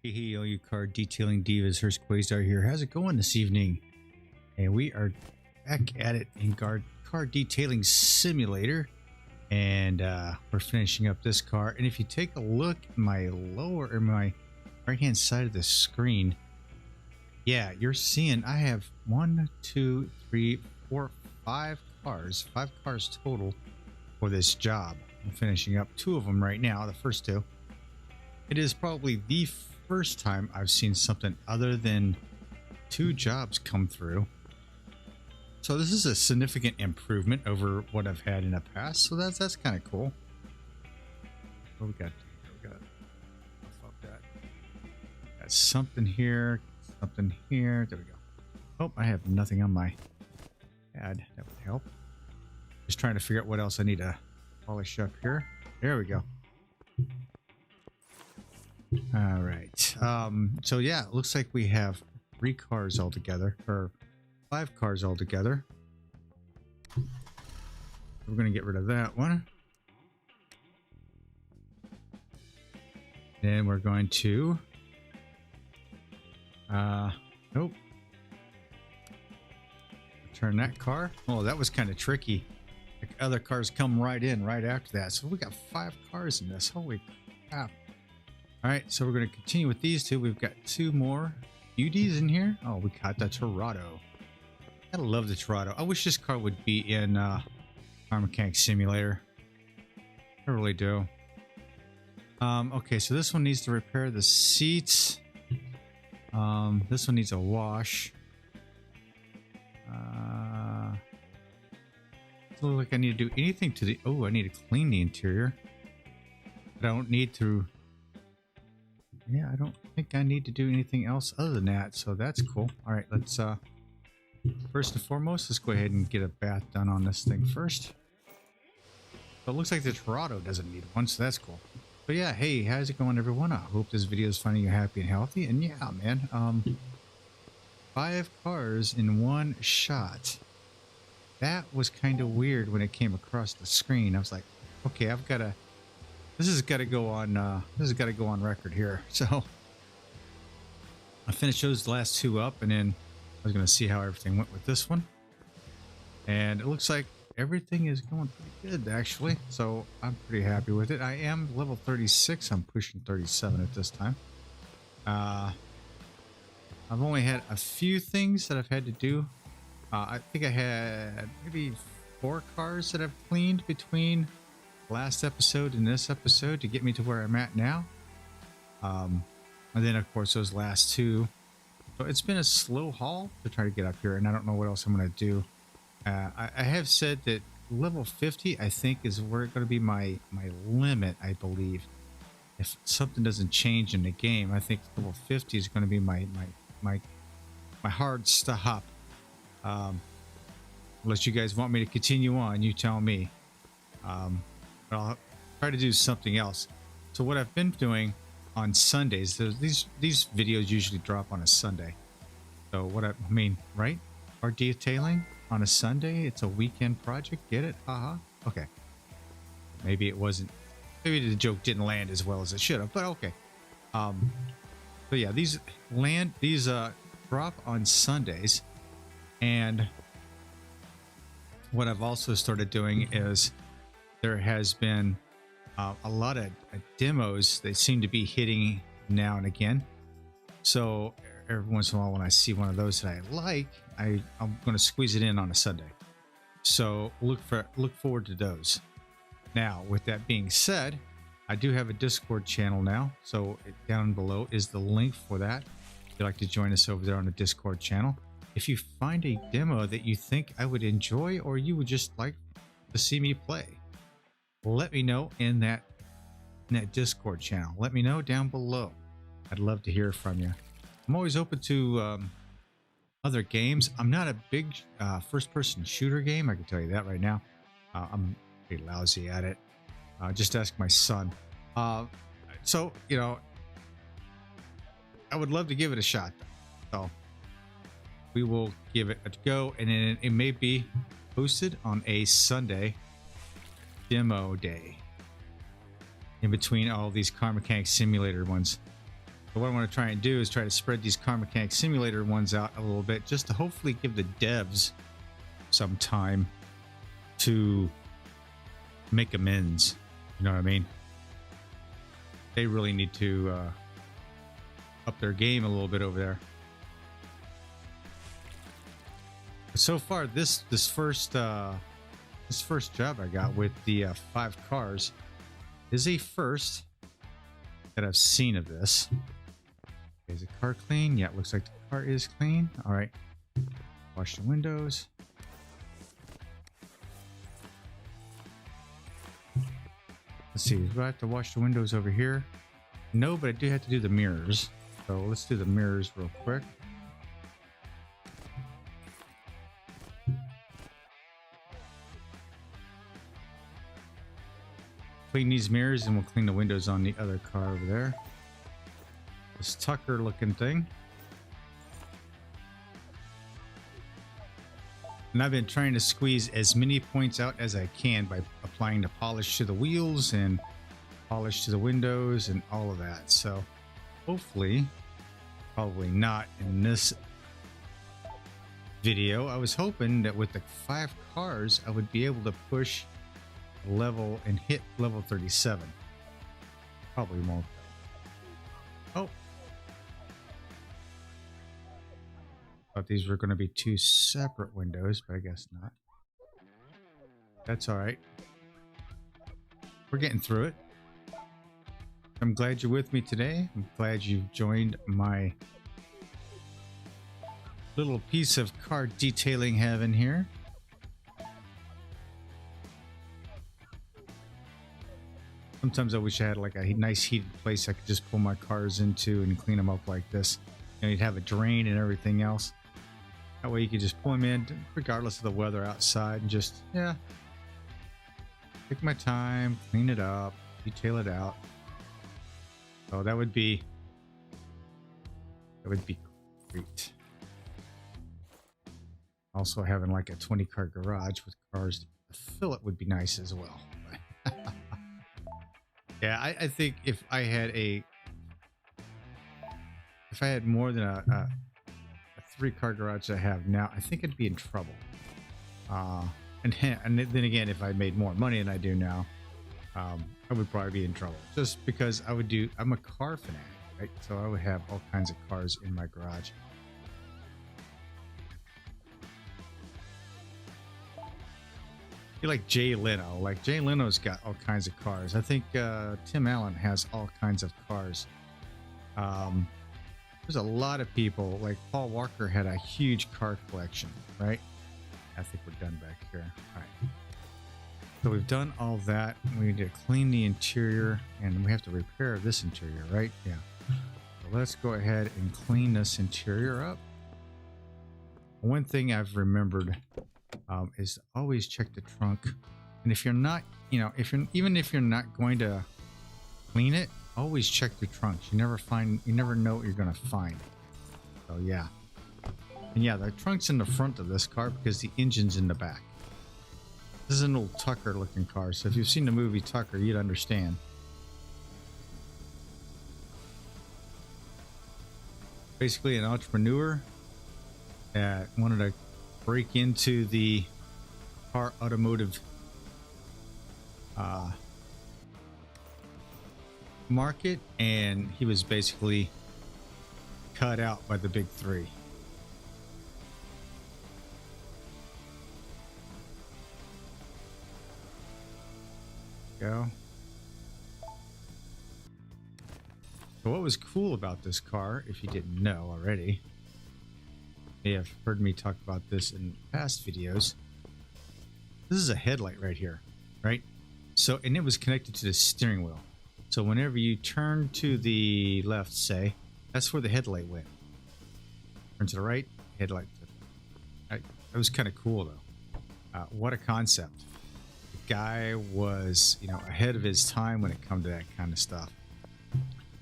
Hey, all you car detailing divas, Hurst Quayzar here. How's it going this evening? And we are back at it in car detailing simulator, and we're finishing up this car. And if you take a look at my my right hand side of the screen, yeah, you're seeing I have 1, 2, 3, 4, 5 cars total for this job. I'm finishing up 2 of them right now, the first 2. It is probably the first time I've seen something other than 2 jobs come through. So this is a significant improvement over what I've had in the past. So that's kind of cool. What we got? Got something here, something here. There we go. Oh, I have nothing on my pad. That would help. Just trying to figure out what else I need to polish up here. There we go. All right. So yeah, it looks like we have 3 cars altogether, or 5 cars altogether. We're going to get rid of that one. Then we're going to nope. Turn that car. Oh, that was kind of tricky. Like other cars come right in right after that. So we got 5 cars in this. Holy crap. All right, so we're going to continue with these 2. We've got 2 more beauties in here. Oh, we got the Torado. I love the Torado. I wish this car would be in Car Mechanic Simulator. I really do. Okay, so this one needs to repair the seats. This one needs a wash. Doesn't look like I need to do anything to the... Oh, I need to clean the interior. But I don't need to... Yeah, I don't think I need to do anything else other than that, so that's cool. All right, let's first and foremost, let's go ahead and get a bath done on this thing first. So it looks like the Torado doesn't need one, so that's cool. But yeah, hey, how's it going, everyone? I hope this video is finding you happy and healthy. And yeah, man, 5 cars in one shot. That was kind of weird when it came across the screen. I was like, okay, I've got to... This has got to go on. This has got to go on record here. So I finished those last 2 up, and then I was going to see how everything went with this one. And it looks like everything is going pretty good, actually. So I'm pretty happy with it. I am level 36. I'm pushing 37 at this time. I've only had a few things that I've had to do. I think I had maybe 4 cars that I've cleaned between last episode and this episode to get me to where I'm at now. And then of course those last 2. So it's been a slow haul to try to get up here, and I don't know what else I'm going to do. I have said that level 50 I think is where it's going to be my limit, I believe. If something doesn't change in the game, I think level 50 is going to be my hard stop. Unless you guys want me to continue on, you tell me. But I'll try to do something else. So what I've been doing on Sundays, these videos usually drop on a Sunday. So what I mean, right? Our detailing on a Sunday, it's a weekend project. Get it? Haha. Okay. Maybe it wasn't. Maybe the joke didn't land as well as it should have. But okay. So yeah, these drop on Sundays, and what I've also started doing is there has been a lot of demos that seem to be hitting now and again. So every once in a while when I see one of those that I like, I'm going to squeeze it in on a Sunday. So look forward to those. Now, with that being said, I do have a Discord channel now. So down below is the link for that. If you'd like to join us over there on the Discord channel. If you find a demo that you think I would enjoy, or you would just like to see me play, let me know in that Discord channel. Let me know down below. I'd love to hear from you. I'm always open to other games. I'm not a big first-person shooter game. I can tell you that right now. I'm pretty lousy at it. Just ask my son. So, you know, I would love to give it a shot. So we will give it a go, and then it may be posted on a Sunday demo day in between all these Car Mechanic Simulator ones. So what I want to try and do is try to spread these Car Mechanic Simulator ones out a little bit, just to hopefully give the devs some time to make amends. You know what I mean? They really need to up their game a little bit over there. So far, this first job I got with the 5 cars is a first that I've seen of this. Is the car clean? Yeah, it looks like the car is clean. All right, wash the windows. Let's see, do I have to wash the windows over here? No, but I do have to do the mirrors. So let's do the mirrors real quick. Clean these mirrors and we'll clean the windows on the other car over there. This Tucker looking thing. And I've been trying to squeeze as many points out as I can by applying the polish to the wheels and polish to the windows and all of that. So hopefully, probably not in this video. I was hoping that with the 5 cars, I would be able to push level and hit level 37. Probably won't. Oh. Thought these were going to be 2 separate windows, but I guess not. That's all right. We're getting through it. I'm glad you're with me today. I'm glad you joined my little piece of car detailing heaven here. Sometimes I wish I had like a nice heated place I could just pull my cars into and clean them up like this. And you'd have a drain and everything else. That way you could just pull them in regardless of the weather outside and just, yeah, take my time, clean it up, detail it out. So that would be great. Also having like a 20 car garage with cars to fill it would be nice as well. Yeah, I think if I had more than a 3 car garage that I have now, I think I'd be in trouble. And then again, if I made more money than I do now, I would probably be in trouble. Just because I'm a car fanatic, right? So I would have all kinds of cars in my garage. You're like Jay Leno. Like Jay Leno's got all kinds of cars. I think Tim Allen has all kinds of cars. There's a lot of people. Like Paul Walker had a huge car collection, right? I think we're done back here. All right. So we've done all that. We need to clean the interior, and we have to repair this interior, right? Yeah. So let's go ahead and clean this interior up. One thing I've remembered is always check the trunk. And if you're not, even if you're not going to clean it, always check your trunks. You never know what you're going to find. So yeah. And yeah, the trunk's in the front of this car because the engine's in the back. This is an old Tucker looking car, so if you've seen the movie Tucker, you'd understand. Basically an entrepreneur that wanted to break into the car automotive market, and he was basically cut out by the big 3. Go. So what was cool about this car, if you didn't know already, you have heard me talk about this in past videos. This is a headlight right here, right? So, and it was connected to the steering wheel. So whenever you turn to the left, say, that's where the headlight went. Turn to the right, headlight. That was kind of cool though. What a concept. Guy was, ahead of his time when it comes to that kind of stuff,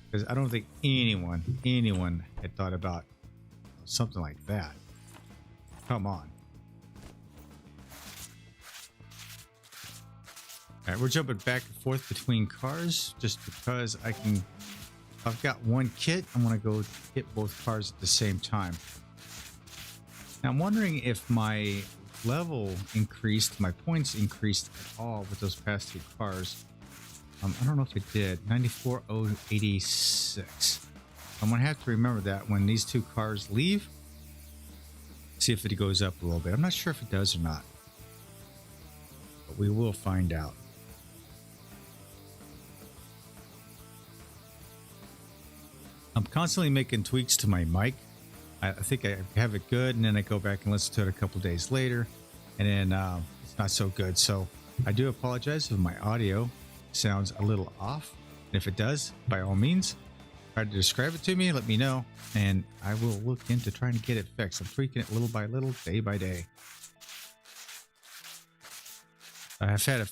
because I don't think anyone had thought about something like that. Come on. All right, we're jumping back and forth between cars just because I can I've got one kit. I'm going to go hit both cars at the same time. Now I'm wondering if my level increased, my points increased at all with those past two cars. I don't know if it did. 94,086. I'm going to have to remember that when these two cars leave. See if it goes up a little bit. I'm not sure if it does or not, but we will find out. I'm constantly making tweaks to my mic. I think I have it good, and then I go back and listen to it a couple days later, and then it's not so good. So I do apologize if my audio sounds a little off. And if it does, by all means, try to describe it to me, let me know, and I will look into trying to get it fixed. I'm tweaking it little by little, day by day. I've had a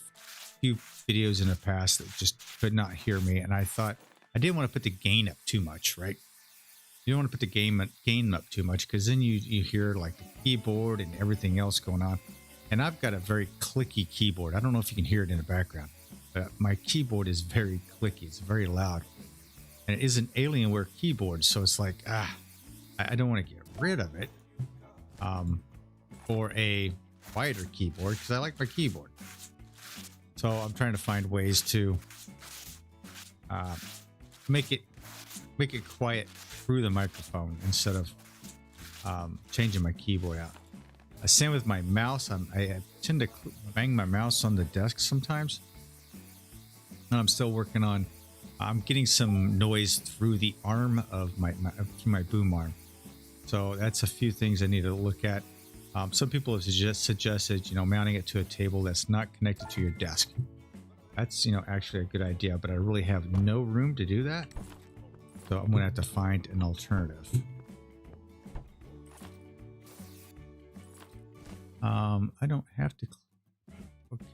few videos in the past that just could not hear me, and I thought I didn't want to put the gain up too much, right? You don't want to put the gain up too much, because then you hear like the keyboard and everything else going on. And I've got a very clicky keyboard. I don't know if you can hear it in the background, but my keyboard is very clicky. It's very loud. And it is an Alienware keyboard, so it's like, I don't want to get rid of it for a quieter keyboard, because I like my keyboard. So I'm trying to find ways to make it quiet through the microphone instead of changing my keyboard out. Same with my mouse. I tend to bang my mouse on the desk sometimes, and I'm still working on. I'm getting some noise through the arm of my boom arm, so that's a few things I need to look at. Some people have suggested, mounting it to a table that's not connected to your desk. That's, actually a good idea, but I really have no room to do that. So I'm going to have to find an alternative. I don't have to.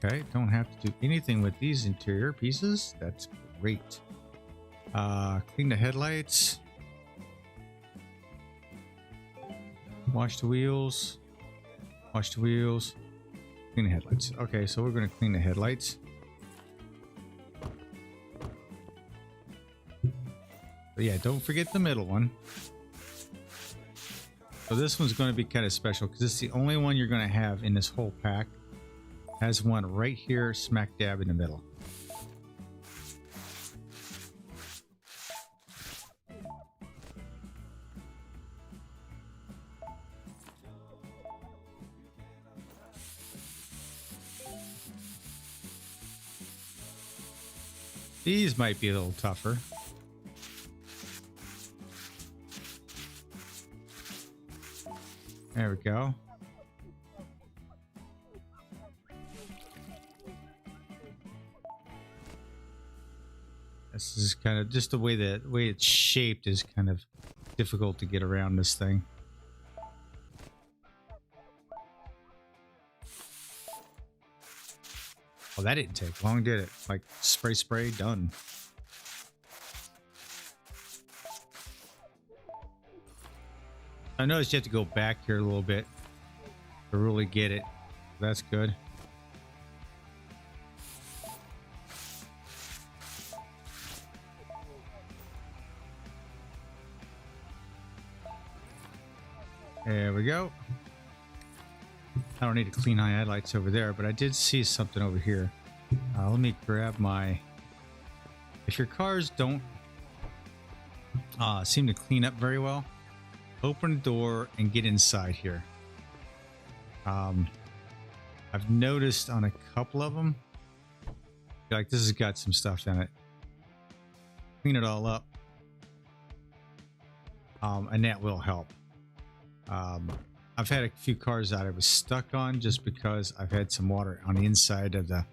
Okay, don't have to do anything with these interior pieces. That's great. Clean the headlights. Wash the wheels. Wash the wheels. Clean the headlights. Okay, so we're going to clean the headlights. But yeah, don't forget the middle one. So this one's going to be kind of special because it's the only one you're going to have in this whole pack. Has one right here, smack dab in the middle. These might be a little tougher. There we go. This is kind of just the way it's shaped is kind of difficult to get around this thing. Oh, that didn't take long, did it? Like spray, done. I noticed you have to go back here a little bit to really get it. That's good. There we go. I don't need to clean highlights over there, but I did see something over here. Let me grab my... If your cars don't seem to clean up very well, open the door and get inside here. I've noticed on a couple of them, like this has got some stuff in it. Clean it all up, and that will help. I've had a few cars that I was stuck on just because I've had some water on the inside of the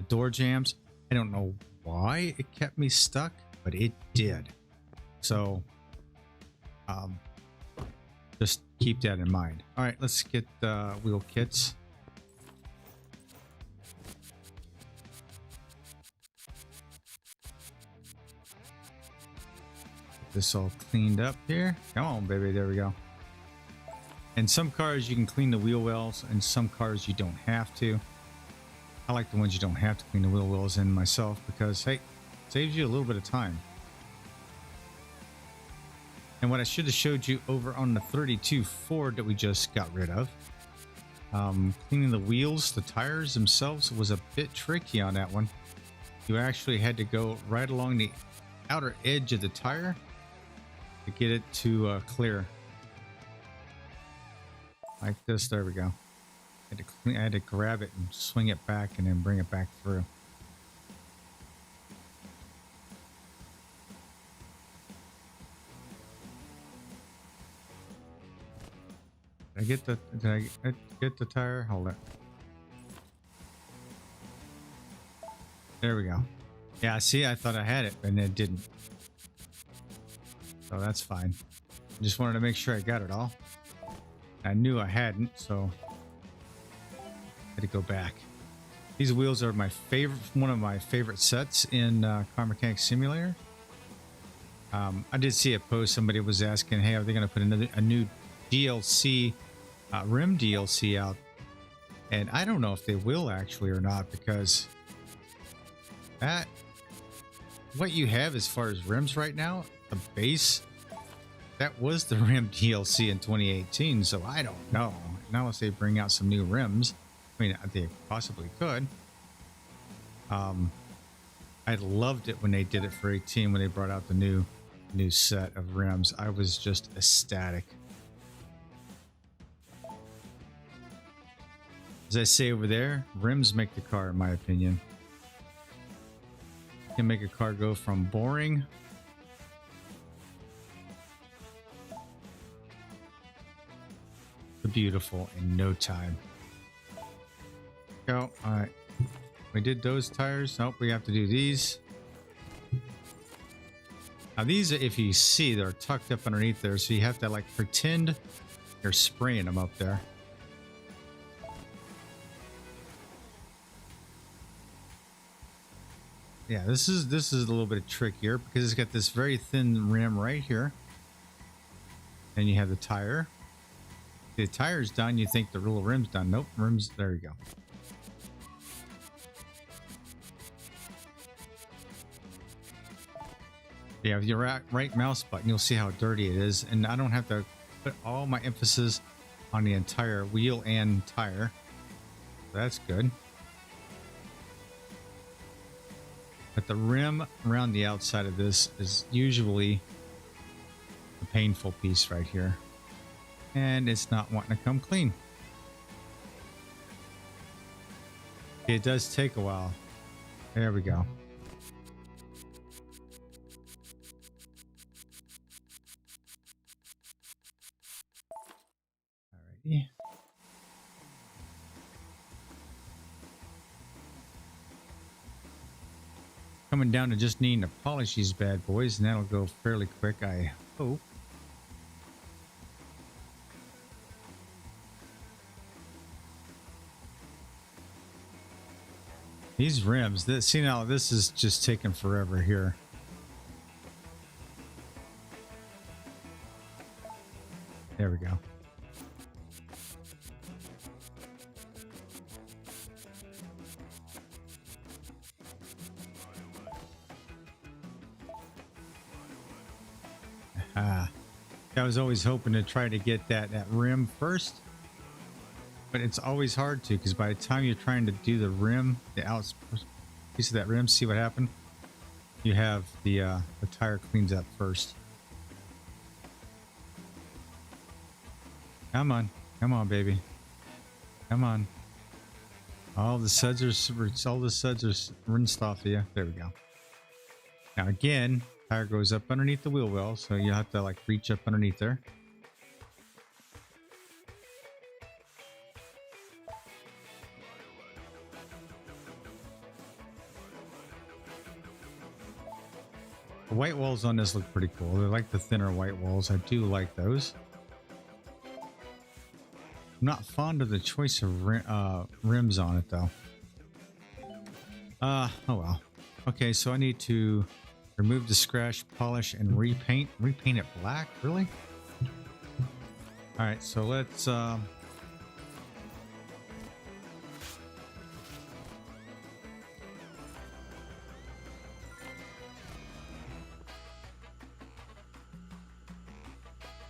door jambs. I don't know why it kept me stuck, but it did. So just keep that in mind. All right, let's get the wheel kits. Get this all cleaned up here. Come on, baby. There we go. And some cars you can clean the wheel wells, and some cars you don't have to. I like the ones you don't have to clean the wheel wells in myself because, hey, it saves you a little bit of time. And what I should have showed you over on the 32 Ford that we just got rid of, cleaning the wheels, the tires themselves was a bit tricky on that one. You actually had to go right along the outer edge of the tire to get it to clear. Like this, there we go. I had to grab it and swing it back and then bring it back through. Did I get the tire? Hold it. There we go. Yeah, see, I thought I had it, and it didn't. So that's fine. Just wanted to make sure I got it all. I knew I hadn't, so I had to go back. These wheels are my favorite, one of my favorite sets in Car Mechanic Simulator. I did see a post. Somebody was asking, "Hey, are they going to put a new DLC, rim DLC out?" And I don't know if they will actually or not, because that what you have as far as rims right now, the base, that was the rim DLC in 2018. So I don't know. Not unless they bring out some new rims. I mean, they possibly could. I loved it when they did it for 18, when they brought out the new set of rims. I was just ecstatic. As I say over there, rims make the car, in my opinion. Can make a car go from boring to beautiful in no time. Go. All right. We did those tires. Nope, we have to do these. Now these, if you see, they're tucked up underneath there, so you have to like pretend you're spraying them up there. Yeah, this is a little bit trickier because it's got this very thin rim right here. And you have the tire. The tire's done, you think the little rim's done. Nope, rim's, there you go. Yeah, with your right mouse button, you'll see how dirty it is. And I don't have to put all my emphasis on the entire wheel and tire. That's good. But the rim around the outside of this is usually the painful piece right here. And it's not wanting to come clean. It does take a while. There we go. Alrighty. Coming down to just needing to polish these bad boys, and that'll go fairly quick, I hope. These rims, see now, this is just taking forever here. There we go. I was always hoping to try to get that rim first, but it's always hard to, because by the time you're trying to do the rim, the out piece of that rim, see what happened? You have the tire cleans up first. Come on, baby, come on. All the suds are rinsed off of you. There we go. Now again, tire goes up underneath the wheel well, so you have to like reach up underneath there. The white walls on this look pretty cool. They're like the thinner white walls. I do like those. I'm not fond of the choice of rims on it though. Oh well. Okay, so I need to remove the scratch, polish, and repaint it black. Really? All right, so let's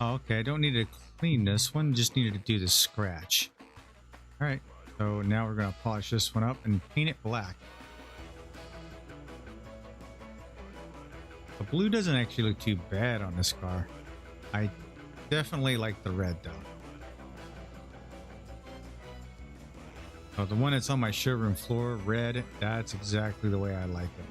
Oh, okay, I don't need to clean this one, just needed to do the scratch. All right, so now we're gonna polish this one up and paint it black. The blue doesn't actually look too bad on this car. I definitely like the red though. Oh, the one that's on my showroom floor, red, that's exactly the way I like it.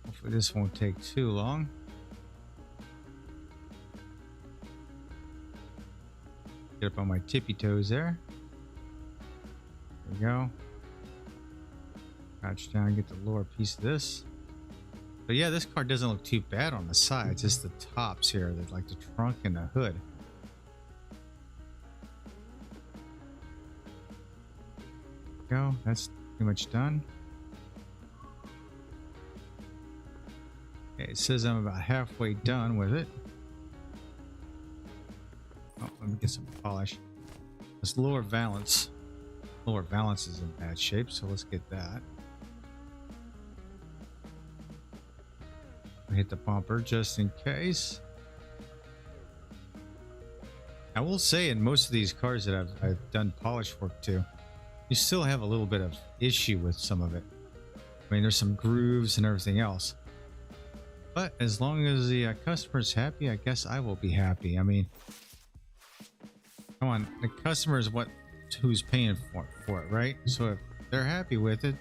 Hopefully this won't take too long. Get up on my tippy toes there. There we go. Crouch down, get the lower piece of this. But yeah, this car doesn't look too bad on the sides. It's the tops here, that like the trunk and the hood. There we go. That's pretty much done. Okay, it says I'm about halfway done with it. Oh, let me get some polish. This lower valance is in bad shape, so let's get that. I'll hit the bumper just in case. I will say, in most of these cars that I've done polish work to, you still have a little bit of issue with some of it. I mean, there's some grooves and everything else. But as long as the customer's happy, I guess I will be happy. I mean, come on, the customer is who's paying for it, right? So if they're happy with it,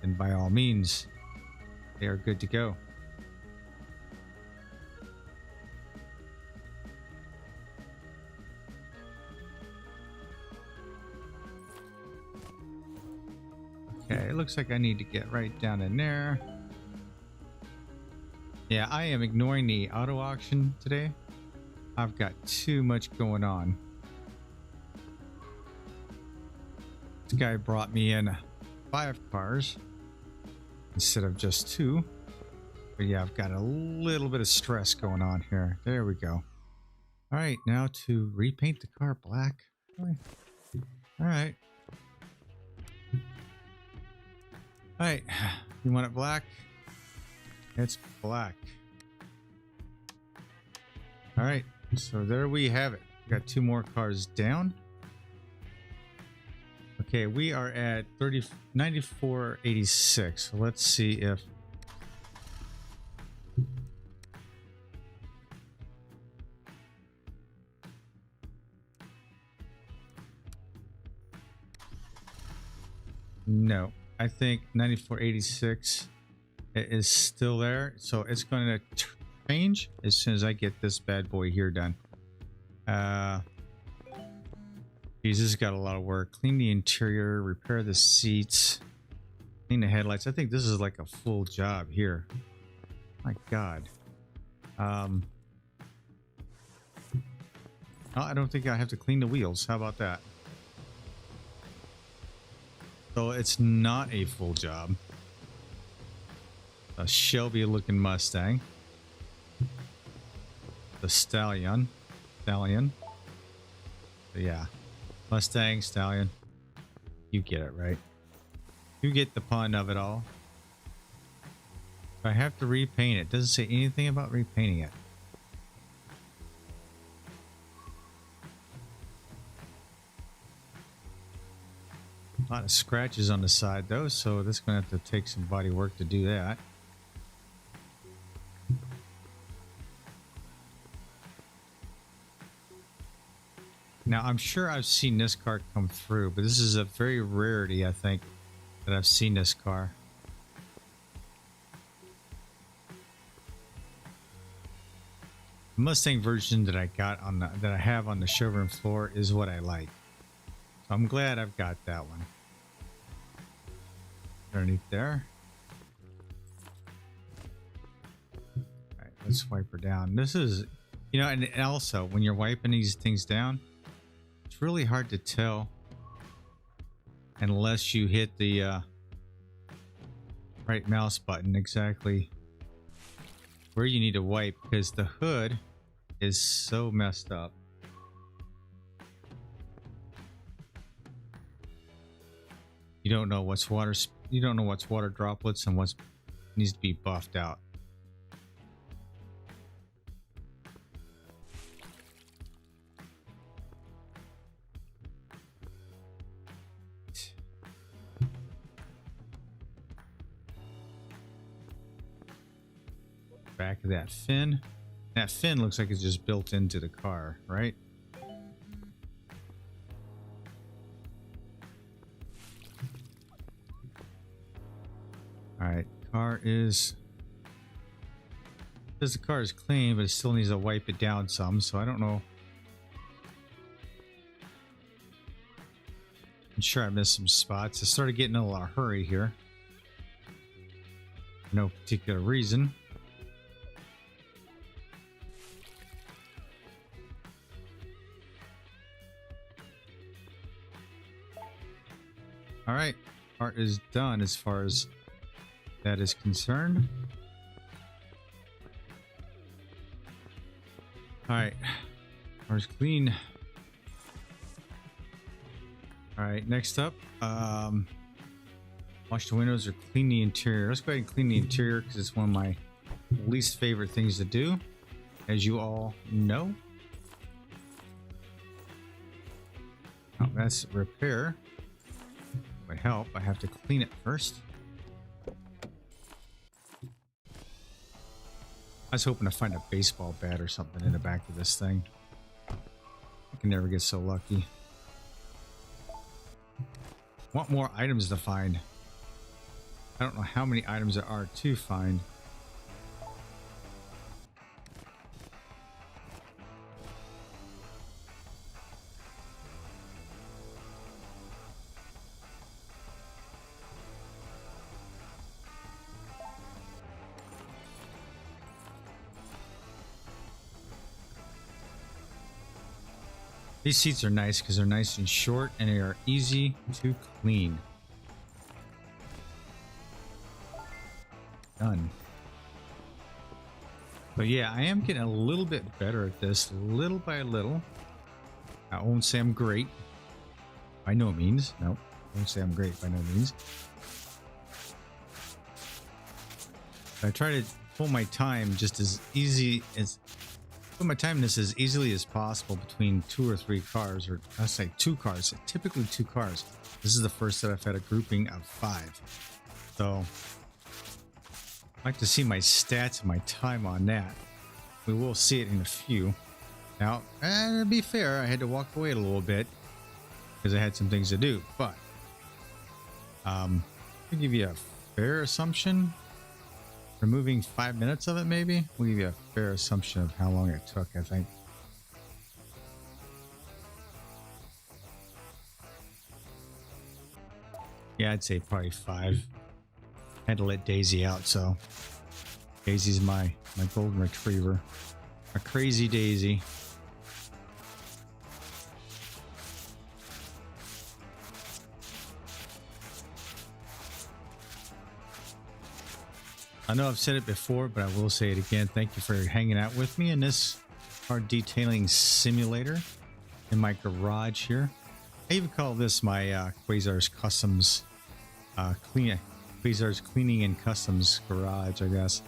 then by all means, they are good to go. Okay, it looks like I need to get right down in there. Yeah, I am ignoring the auto auction today. I've got too much going on. This guy brought me in 5 cars instead of just 2. But yeah, I've got a little bit of stress going on here. There we go. All right, now to repaint the car black. All right. All right, you want it black? It's black. All right, so there we have it. We got 2 more cars down. Okay, we are at 94.86. So let's see if no, I think 94.86 is still there, so it's going to change as soon as I get this bad boy here done. Geez, this has got a lot of work. Clean the interior, repair the seats, clean the headlights. I think this is like a full job here. My God. Oh, I don't think I have to clean the wheels. How about that? So it's not a full job. A Shelby looking Mustang. The Stallion. So yeah. Mustang, Stallion. You get it, right? You get the pun of it all. I have to repaint it. Doesn't say anything about repainting it. A lot of scratches on the side though, so this is going to have to take some body work to do that. Now, I'm sure I've seen this car come through, but this is a very rarity, I think, that I've seen this car. The Mustang version that I got on that I have on the showroom floor is what I like. So I'm glad I've got that one. Underneath there. All right, let's wipe her down. This is, you know, and also when you're wiping these things down, it's really hard to tell unless you hit the right mouse button exactly where you need to wipe, because the hood is so messed up. don't know what's water. You don't know what's water droplets and what needs to be buffed out. Back of that fin. That fin looks like it's just built into the car, right? All right, car is. Says the car is clean, but it still needs to wipe it down some. So I don't know. I'm sure I missed some spots. I started getting in a lot of hurry here. For no particular reason. All right, part is done as far as that is concerned. All right, car's clean. All right, next up, wash the windows or clean the interior. Let's go ahead and clean the interior because it's one of my least favorite things to do, as you all know. Oh, that's repair. Would help. I have to clean it first. I was hoping to find a baseball bat or something in the back of this thing. I can never get so lucky. Want more items to find. I don't know how many items there are to find. These seats are nice because they're nice and short and they are easy to clean. Done. But yeah, I am getting a little bit better at this, little by little. I won't say I'm great. By no means. No, I won't say I'm great by no means. I try to pull my time just as easy as... Put my time in this as easily as possible between 2 or 3 cars, or I say 2 cars, typically 2 cars. This is the first that I've had a grouping of 5. So I'd like to see my stats and my time on that. We will see it in a few. Now, to be fair, I had to walk away a little bit because I had some things to do, but I'll give you a fair assumption. Removing 5 minutes of it, maybe? We'll give you a fair assumption of how long it took, I think. Yeah, I'd say probably 5. Had to let Daisy out, so Daisy's my golden retriever. A crazy Daisy. I know I've said it before, but I will say it again. Thank you for hanging out with me in this car detailing simulator in my garage here. I even call this my Quayzar's Customs Quayzar's Cleaning and Customs Garage, I guess.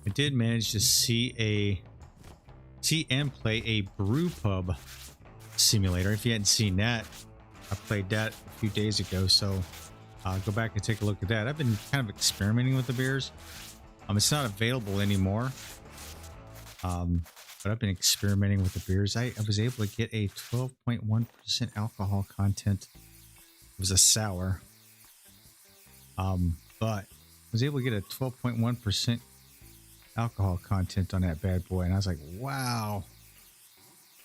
I did manage to see and play a brew pub simulator. If you hadn't seen that, I played that a few days ago, so go back and take a look at that. I've been kind of experimenting with the beers. It's not available anymore, but I've been experimenting with the beers. I was able to get a 12.1% alcohol content. It was a sour, but I was able to get a 12.1% alcohol content on that bad boy, and I was like, wow.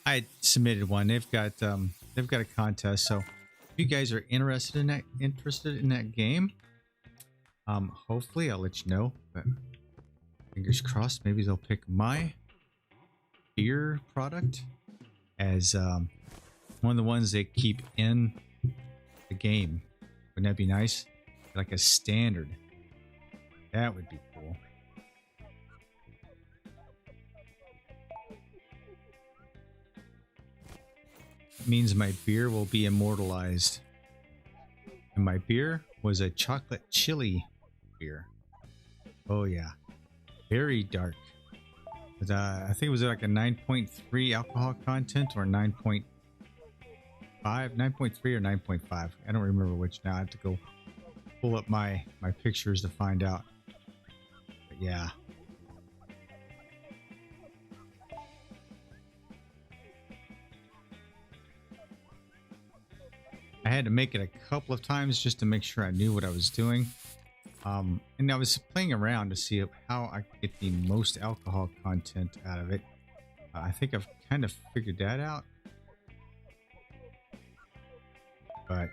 I submitted one. They've got a contest, so if you guys are interested in that game, hopefully I'll let you know, but fingers crossed, maybe they'll pick my beer product as one of the ones they keep in the game, Wouldn't that be nice? Like a standard. That would be cool. It means my beer will be immortalized. And my beer was a chocolate chili beer. Oh yeah. Very dark. But, I think it was like a 9.3 alcohol content or 9.5, 9.3 or 9.5. I don't remember which now. I have to go pull up my pictures to find out. But yeah. I had to make it a couple of times just to make sure I knew what I was doing. And I was playing around to see how I could get the most alcohol content out of it. I think I've kind of figured that out. But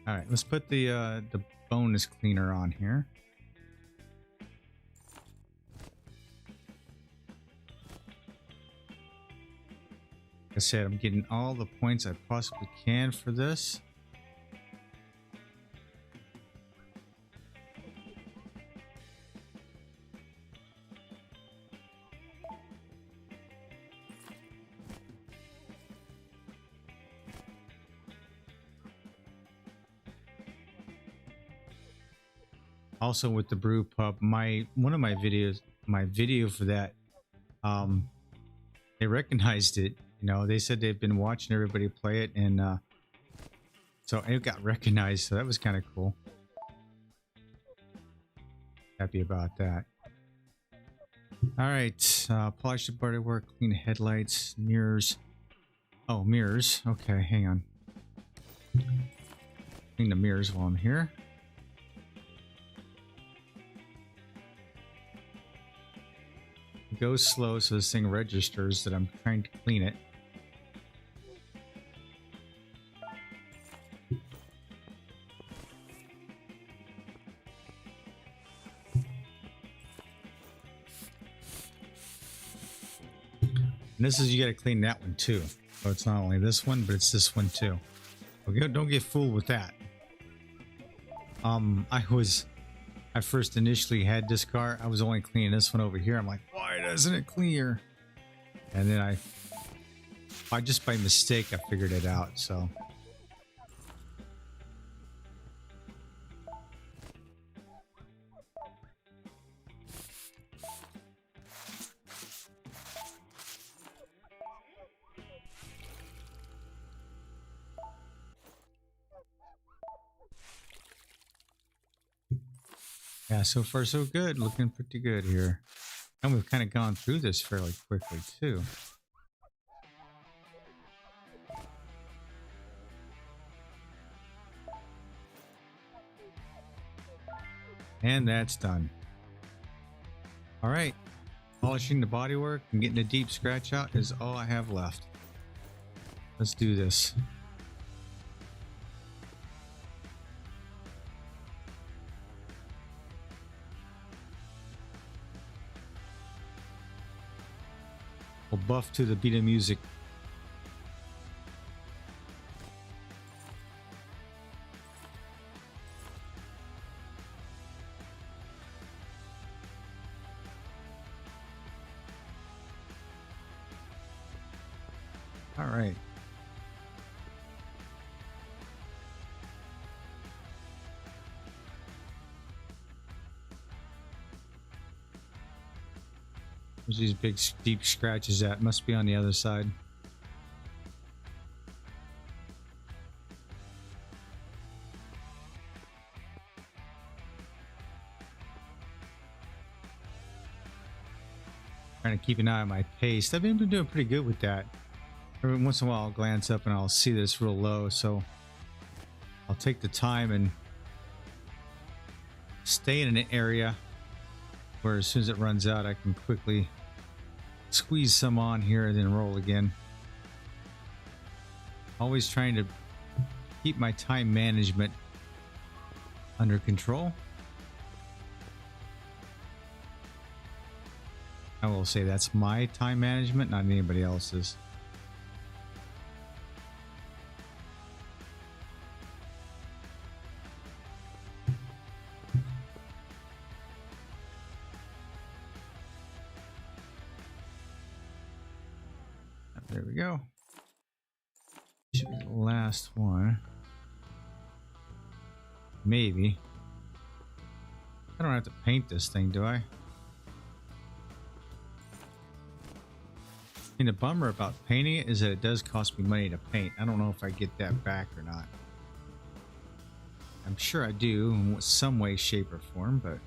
all right, let's put the bonus cleaner on here. Like I said, I'm getting all the points I possibly can for this. Also with the brew pub, one of my videos, my video for that, they recognized it. You know, they said they've been watching everybody play it, and so it got recognized. So that was kind of cool. Happy about that. All right, polish the bodywork, clean the headlights, mirrors. Oh, mirrors. Okay, hang on. Clean the mirrors while I'm here. Go slow so this thing registers that I'm trying to clean it. And this is, you got to clean that one too. So it's not only this one, but it's this one too. Okay, don't get fooled with that. I first initially had this car. I was only cleaning this one over here. I'm like, why doesn't it clear? And then I just by mistake, I figured it out. So. Yeah, so far so good. Looking pretty good here. And we've kind of gone through this fairly quickly too. And that's done. All right. Polishing the bodywork and getting a deep scratch out is all I have left. Let's do this. We'll buff to the beat of music. All right. There's these big deep scratches at. Must be on the other side. Trying to keep an eye on my pace. I've been doing pretty good with that. Every once in a while I'll glance up and I'll see this real low, so I'll take the time and stay in an area where as soon as it runs out I can quickly squeeze some on here and then roll again. Always trying to keep my time management under control. I will say that's my time management, not anybody else's. There we go. Should be the last one. Maybe. I don't have to paint this thing, do I? I mean, the bummer about painting it is that it does cost me money to paint. I don't know if I get that back or not. I'm sure I do in some way, shape, or form, but...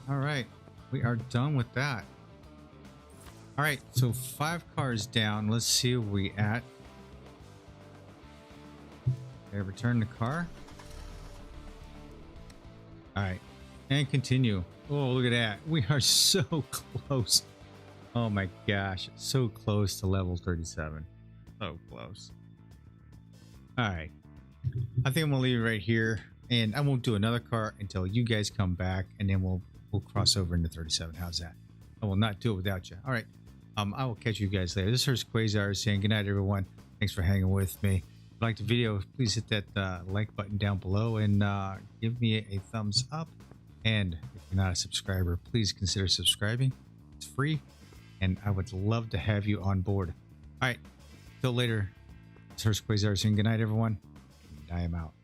All right, we are done with that. All right, so 5 cars down. Let's see where we at. Okay, return the car. All right, and continue. Oh, look at that. We are so close. Oh my gosh, so close to level 37. So close. All right, I think I'm gonna leave it right here, and I won't do another car until you guys come back, and then we'll cross over into 37. How's that? I will not do it without you. All right. I will catch you guys later. This is Quayzar saying good night, everyone. Thanks for hanging with me. If you liked the video, please hit that like button down below and give me a thumbs up. And if you're not a subscriber, please consider subscribing. It's free, and I would love to have you on board. All right. Till later. This is Quayzar saying good night, everyone. And I am out.